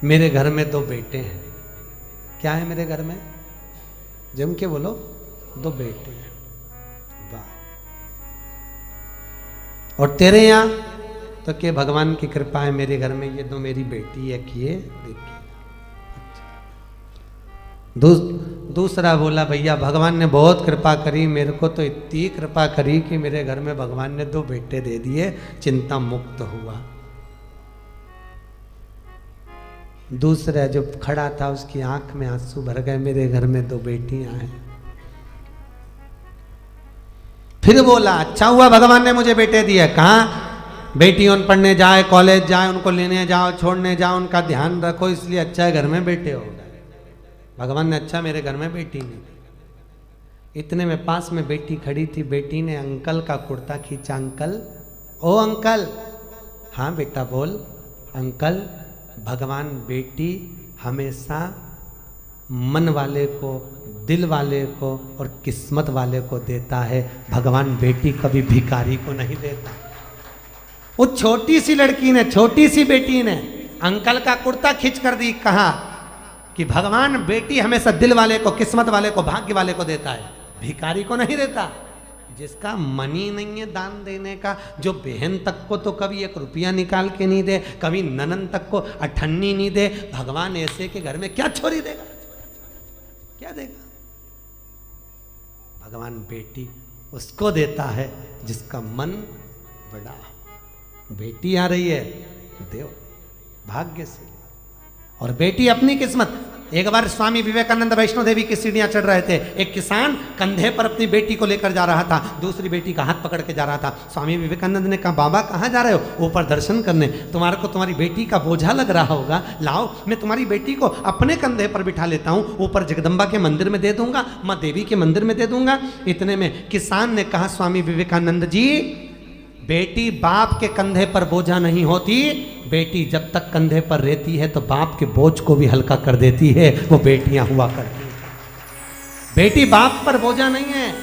मेरे घर में 2 बेटे हैं। क्या है मेरे घर में? जम के बोलो, 2 बेटे हैं। वाह। और तेरे यहां तो के भगवान की कृपा है, मेरे घर में ये 2 मेरी बेटी है। किए देखिए। दूसरा बोला भैया भगवान ने बहुत कृपा करी, मेरे को तो इतनी कृपा करी कि मेरे घर में भगवान ने 2 बेटे दे दिए, चिंता मुक्त हुआ। दूसरा जो खड़ा था उसकी आंख में आंसू भर गए, मेरे घर में 2 बेटियां हैं। फिर बोला अच्छा हुआ भगवान ने मुझे बेटे दिए। कहाँ? बेटी उन पढ़ने जाए, कॉलेज जाए, उनको लेने जाओ, छोड़ने जाओ, उनका ध्यान रखो, इसलिए अच्छा है घर में बेटे हो गए। भगवान ने अच्छा मेरे घर में बेटी नहीं दी। इतने में पास में बेटी खड़ी थी, बेटी ने अंकल का कुर्ता खींचा। अंकल, ओ अंकल। हाँ बेटा बोल। अंकल, भगवान बेटी हमेशा मन वाले को, दिल वाले को और किस्मत वाले को देता है, भगवान बेटी कभी भिखारी को नहीं देता। वो छोटी सी लड़की ने, छोटी सी बेटी ने अंकल का कुर्ता खींच कर दी, कहा कि भगवान बेटी हमेशा दिल वाले को, किस्मत वाले को, भाग्य वाले को देता है, भिखारी को नहीं देता। जिसका मन ही नहीं है दान देने का, जो बहन तक को तो कभी 1 रुपया निकाल के नहीं दे, कभी ननन तक को अठन्नी नहीं दे, भगवान ऐसे के घर में क्या छोरी देगा? क्या देगा? भगवान बेटी उसको देता है जिसका मन बड़ा। बेटी आ रही है, देव भाग्य से। और बेटी अपनी किस्मत। एक बार स्वामी विवेकानंद वैष्णो देवी की सीढ़ियां चढ़ रहे थे, एक किसान कंधे पर अपनी बेटी को लेकर जा रहा था, दूसरी बेटी का हाथ पकड़ के जा रहा था। स्वामी विवेकानंद ने कहा बाबा कहाँ जा रहे हो? ऊपर दर्शन करने। तुम्हारे को तुम्हारी बेटी का बोझा लग रहा होगा, लाओ मैं तुम्हारी बेटी को अपने कंधे पर बिठा लेता हूँ, ऊपर जगदम्बा के मंदिर में दे दूंगा, माँ देवी के मंदिर में दे दूंगा। इतने में किसान ने कहा स्वामी विवेकानंद जी, बेटी बाप के कंधे पर बोझा नहीं होती, बेटी जब तक कंधे पर रहती है तो बाप के बोझ को भी हल्का कर देती है, वो बेटियां हुआ करती हैं। बेटी बाप पर बोझा नहीं है।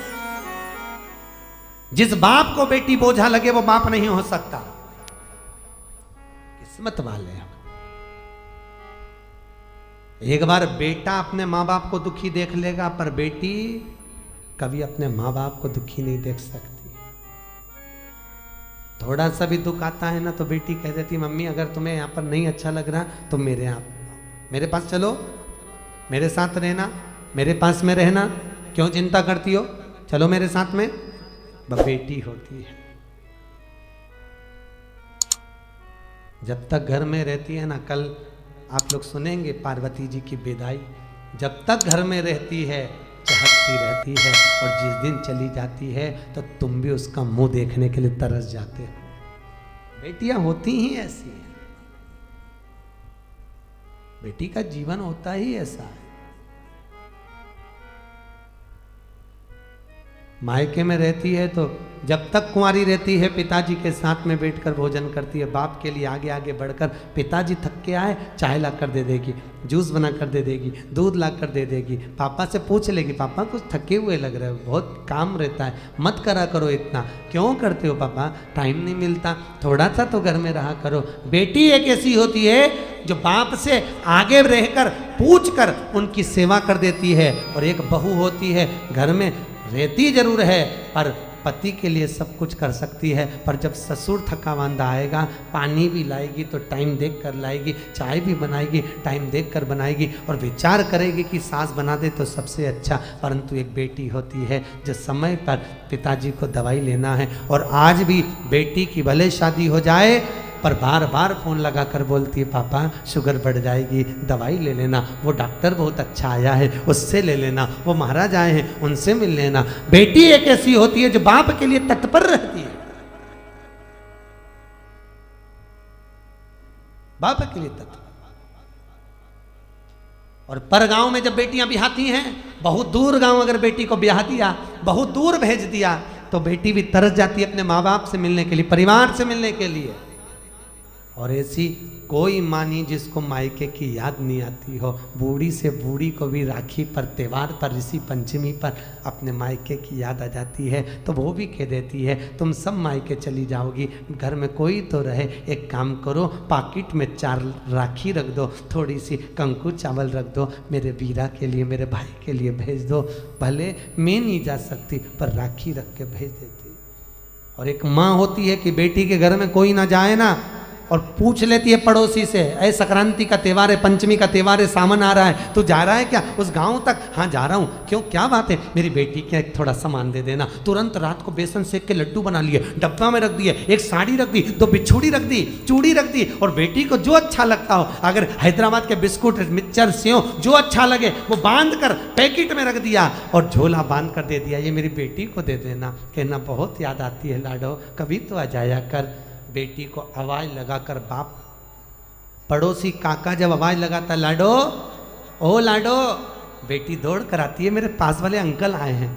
जिस बाप को बेटी बोझा लगे वो बाप नहीं हो सकता। किस्मत वाले हैं। एक बार बेटा अपने माँ बाप को दुखी देख लेगा, पर बेटी कभी अपने माँ बाप को दुखी नहीं देख सकती। थोड़ा सा भी दुख आता है ना तो बेटी कह देती मम्मी अगर तुम्हें यहाँ पर नहीं अच्छा लग रहा तो मेरे पास चलो, मेरे साथ रहना, मेरे पास में रहना, क्यों चिंता करती हो, चलो मेरे साथ में। वह बेटी होती है। जब तक घर में रहती है ना, कल आप लोग सुनेंगे पार्वती जी की विदाई, जब तक घर में रहती है चहकती रहती है, और जिस दिन चली जाती है तो तुम भी उसका मुंह देखने के लिए तरस जाते हो। बेटियां होती ही ऐसी हैं। बेटी का जीवन होता ही ऐसा है। मायके में रहती है तो जब तक कुंवारी रहती है पिताजी के साथ में बैठकर भोजन करती है, बाप के लिए आगे आगे बढ़कर पिताजी थक के आए चाय ला कर दे देगी, जूस बना कर दे देगी, दूध ला कर दे देगी, पापा से पूछ लेगी पापा कुछ थके हुए लग रहे हो, बहुत काम रहता है, मत करा करो इतना, क्यों करते हो पापा, टाइम नहीं मिलता, थोड़ा सा तो घर में रहा करो। बेटी एक ऐसी होती है जो बाप से आगे रहकर पूछ कर उनकी सेवा कर देती है, और एक बहू होती है घर में रहती जरूर है पर पति के लिए सब कुछ कर सकती है, पर जब ससुर थका मांदा आएगा पानी भी लाएगी तो टाइम देख कर लाएगी, चाय भी बनाएगी टाइम देख कर बनाएगी, और विचार करेगी कि सास बना दे तो सबसे अच्छा। परंतु एक बेटी होती है जो समय पर पिताजी को दवाई लेना है, और आज भी बेटी की भले शादी हो जाए पर बार बार फ़ोन लगा कर बोलती है पापा शुगर बढ़ जाएगी, दवाई ले लेना, वो डॉक्टर बहुत अच्छा आया है उससे ले लेना, वो महाराज आए हैं उनसे मिल लेना। बेटी एक ऐसी होती है जो बाप के लिए तत्पर रहती है, बाप के लिए तत्पर। और पर गांव में जब बेटियां ब्याहती हैं, बहुत दूर गांव अगर बेटी को ब्याह दिया, बहुत दूर भेज दिया, तो बेटी भी तरस जाती है अपने माँ बाप से मिलने के लिए, परिवार से मिलने के लिए। और ऐसी कोई माँ नहीं जिसको मायके की याद नहीं आती हो। बूढ़ी से बूढ़ी को भी राखी पर, त्यौहार पर, ऋषि पंचमी पर अपने मायके की याद आ जाती है, तो वो भी कह देती है तुम सब मायके चली जाओगी, घर में कोई तो रहे, एक काम करो पाकिट में 4 राखी रख दो, थोड़ी सी कंकु चावल रख दो, मेरे वीरा के लिए, मेरे भाई के लिए भेज दो, भले मैं नहीं जा सकती पर राखी रख के भेज देती। और एक माँ होती है कि बेटी के घर में कोई ना जाए ना, और पूछ लेती है पड़ोसी से, ऐ संक्रांति का त्यौहार है, पंचमी का त्यौहार है, सावन आ रहा है, तू जा रहा है क्या उस गांव तक? हाँ जा रहा हूँ। क्यों, क्या बात है? मेरी बेटी के एक थोड़ा सामान दे देना। तुरंत रात को बेसन सेक के लड्डू बना लिए, डब्बा में रख दिए, एक साड़ी रख दी, 2 बिछुड़ी रख दी, चूड़ी रख दी, और बेटी को जो अच्छा लगता हो, अगर हैदराबाद के बिस्कुट, मिक्सचर, सेव जो अच्छा लगे वो बांध कर पैकेट में रख दिया और झोला बांध कर दे दिया, ये मेरी बेटी को दे देना। कहना बहुत याद आती है लाडो, कभी तो आ जाया कर। बेटी को आवाज लगाकर बाप, पड़ोसी काका जब आवाज लगाता लाडो, ओ लाडो, बेटी दौड़ कर आती है, मेरे पास वाले अंकल आए हैं।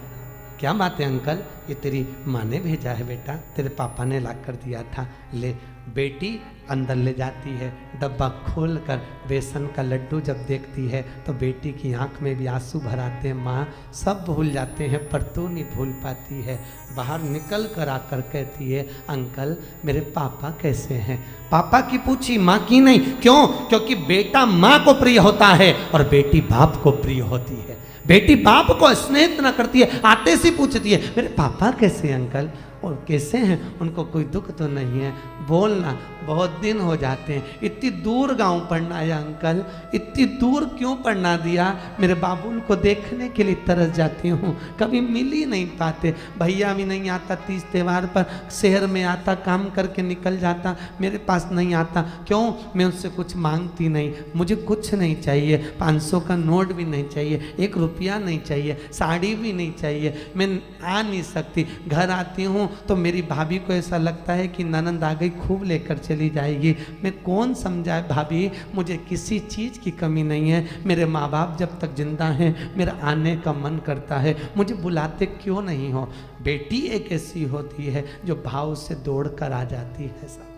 क्या बात है अंकल? ये तेरी माँ ने भेजा है बेटा, तेरे पापा ने ला कर दिया था, ले। बेटी अंदर ले जाती है, डब्बा खोल कर बेसन का लड्डू जब देखती है तो बेटी की आंख में भी आंसू भर आते हैं। माँ सब भूल जाते हैं पर तू नहीं भूल पाती है। बाहर निकल कर आकर कहती है अंकल मेरे पापा कैसे हैं? पापा की पूछी, माँ की नहीं। क्यों? क्योंकि बेटा माँ को प्रिय होता है और बेटी बाप को प्रिय होती है। बेटी बाप को स्नेह इतना करती है, आते से पूछती है मेरे पापा कैसे हैं अंकल, और कैसे हैं, उनको कोई दुख तो नहीं है? बोलना, बहुत दिन हो जाते हैं, इतनी दूर गांव पढ़ना है अंकल, इतनी दूर क्यों पढ़ना दिया? मेरे बाबुल को देखने के लिए तरस जाती हूँ, कभी मिल ही नहीं पाते। भैया भी नहीं आता, 30 त्यौहार पर शहर में आता, काम करके निकल जाता, मेरे पास नहीं आता। क्यों? मैं उससे कुछ मांगती नहीं, मुझे कुछ नहीं चाहिए, 500 का नोट भी नहीं चाहिए, 1 रुपया नहीं चाहिए, साड़ी भी नहीं चाहिए, मैं आ नहीं सकती। घर आती हूँ तो मेरी भाभी को ऐसा लगता है कि ननंद आ गई, खूब लेकर चली जाएगी। मैं कौन समझाए भाभी, मुझे किसी चीज़ की कमी नहीं है, मेरे माँ बाप जब तक जिंदा हैं मेरा आने का मन करता है, मुझे बुलाते क्यों नहीं हो? बेटी एक ऐसी होती है जो भाव से दौड़ कर आ जाती है। सब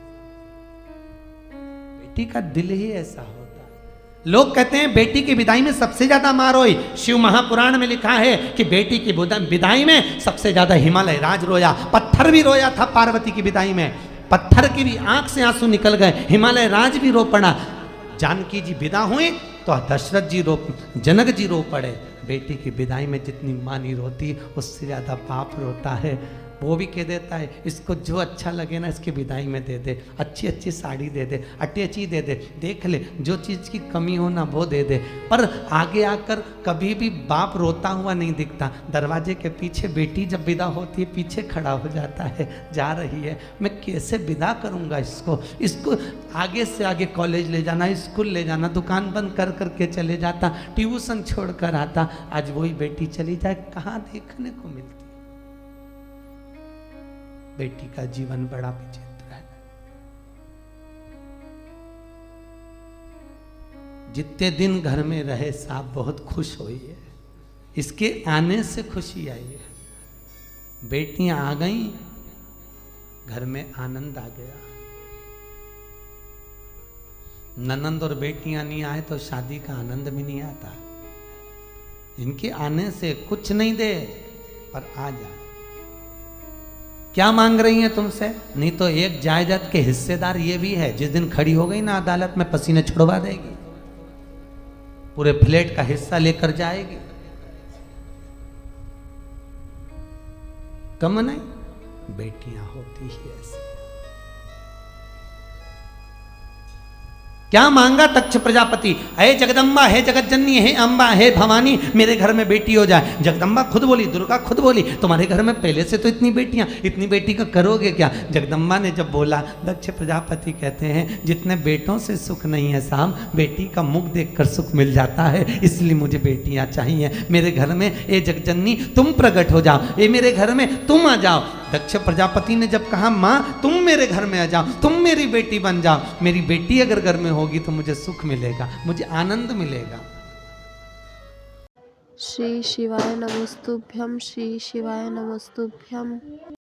बेटी का दिल ही ऐसा होता है। लोग कहते हैं बेटी की विदाई में सबसे ज्यादा मार रोई। शिव महापुराण में लिखा है कि बेटी की विदाई में सबसे ज्यादा हिमालय राज रोया, पत्थर भी रोया था पार्वती की विदाई में, पत्थर की भी आंख से आंसू निकल गए, हिमालय राज भी रो पड़ा। जानकी जी विदा हुए तो दशरथ जी जनक जी रो पड़े। बेटी की विदाई में जितनी माँ नहीं रोती उससे ज्यादा बाप रोता है। वो भी कह देता है इसको जो अच्छा लगे ना इसकी विदाई में दे दे, अच्छी अच्छी साड़ी दे दे, अटैची दे दे, देख ले जो चीज़ की कमी हो ना वो दे दे। पर आगे आकर कभी भी बाप रोता हुआ नहीं दिखता। दरवाजे के पीछे बेटी जब विदा होती है पीछे खड़ा हो जाता है, जा रही है, मैं कैसे विदा करूँगा इसको आगे से आगे कॉलेज ले जाना, स्कूल ले जाना, दुकान बंद कर करके चले जाता, ट्यूशन छोड़ कर आता। आज वही बेटी चली जाए, कहाँ देखने को मिलती। बेटी का जीवन बड़ा विचित्र है। जितने दिन घर में रहे साहब बहुत खुश हुई है, इसके आने से खुशी आई है। बेटियां आ गई, घर में आनंद आ गया। ननंद और बेटियां नहीं आए तो शादी का आनंद भी नहीं आता। इनके आने से कुछ नहीं दे पर आ जा। क्या मांग रही हैं तुमसे? नहीं तो एक जायदाद के हिस्सेदार ये भी है, जिस दिन खड़ी हो गई ना अदालत में पसीने छुड़वा देगी, पूरे फ्लैट का हिस्सा लेकर जाएगी। कम नहीं, बेटियां होती ही ऐसी। क्या मांगा दक्ष प्रजापति? हे जगदम्बा, हे जगतजननी, हे अम्बा, हे भवानी, मेरे घर में बेटी हो जाए। जगदम्बा खुद बोली, दुर्गा खुद बोली तुम्हारे घर में पहले से तो इतनी बेटियां, इतनी बेटी का करोगे क्या? जगदम्बा ने जब बोला, दक्ष प्रजापति कहते हैं जितने बेटों से सुख नहीं है साहब, बेटी का मुख देखकर सुख मिल जाता है, इसलिए मुझे बेटियां चाहिए। मेरे घर में ए जगजननी तुम प्रकट हो जाओ, ये मेरे घर में तुम आ जाओ। दक्ष प्रजापति ने जब कहा माँ तुम मेरे घर में आ जाओ, तुम मेरी बेटी बन जाओ, मेरी बेटी अगर घर में होगी तो मुझे सुख मिलेगा, मुझे आनंद मिलेगा। श्री शिवाय नमस्तुभ्यं, श्री शिवाय नमस्तुभ्यं।